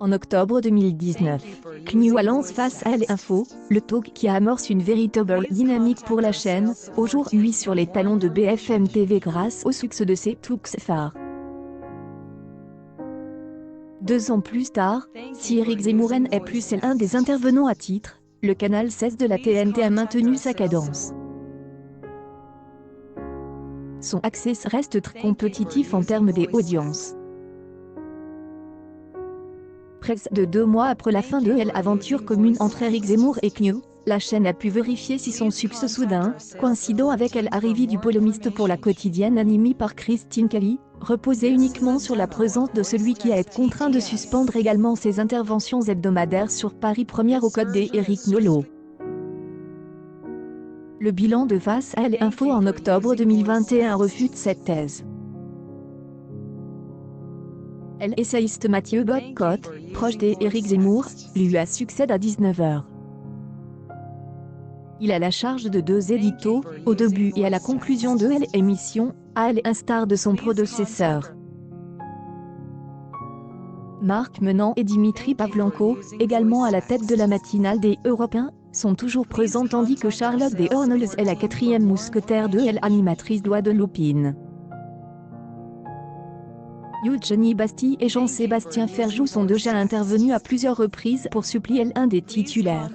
En octobre 2019, CNews lance Face à l'info, le talk qui amorce une véritable dynamique pour la chaîne, aujourd'hui sur les talons de BFM TV grâce au succès de ses talks phares. 2 ans plus tard, si Éric Zemmour n'est plus un des intervenants à titre, le canal 16 de la TNT a maintenu sa cadence. Son accès reste très compétitif en termes d'audience. Près de 2 mois après la fin de l'aventure commune entre Éric Zemmour et CNews, la chaîne a pu vérifier si son succès soudain, coïncidant avec l'arrivée du polémiste pour la quotidienne animée par Christine Kelly, reposait uniquement sur la présence de celui qui a été contraint de suspendre également ses interventions hebdomadaires sur Paris Première au code des Éric Nolot. Le bilan de Face à l'info en octobre 2021 refute cette thèse. L'essayiste Mathieu Bocotte, proche d'Éric Zemmour, lui a succédé à 19h. Il a la charge de 2 éditos, au début et à la conclusion de l'émission, à l'instar de son prédécesseur. Marc Menant et Dimitri Pavlenko, également à la tête de la matinale des Européens, sont toujours présents tandis que Charlotte Deshoorns est la 4e mousquetaire de l'animatrice Guadeloupine. Eugénie Bastille et Jean-Sébastien Ferjou sont déjà intervenus à plusieurs reprises pour suppléer l'un des titulaires.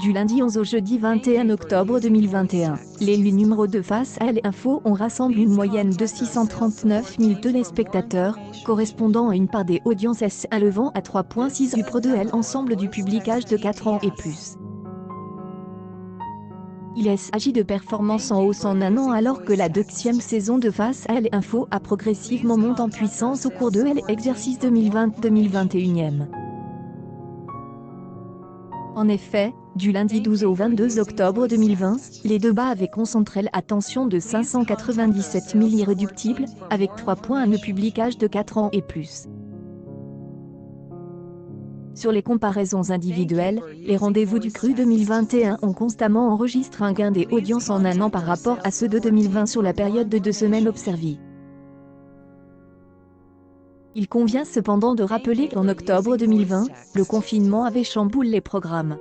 Du lundi 11 au jeudi 21 octobre 2021, les 8 numéros de Face à l'info ont rassemblé une moyenne de 639 000 téléspectateurs, correspondant à une part des audiences s'élevant à 3,6 % de l'ensemble du public âge de 4 ans et plus. Il s'agit de performances en hausse en un an alors que la 2e saison de Face à l'info a progressivement monté en puissance au cours de l'exercice 2020-2021. En effet, du lundi 12 au 22 octobre 2020, les débats avaient concentré l'attention de 597 000 irréductibles, avec 3 points de public âge de 4 ans et plus. Sur les comparaisons individuelles, les rendez-vous du CRU 2021 ont constamment enregistré un gain des audiences en un an par rapport à ceux de 2020 sur la période de 2 semaines observée. Il convient cependant de rappeler qu'en octobre 2020, le confinement avait chamboulé les programmes.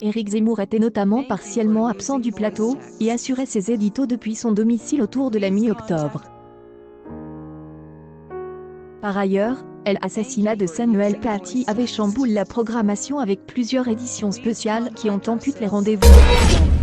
Éric Zemmour était notamment partiellement absent du plateau, et assurait ses éditos depuis son domicile autour de la mi-octobre. Par ailleurs, l'assassinat de Samuel Paty avait chamboulé la programmation avec plusieurs éditions spéciales qui ont amputé les rendez-vous.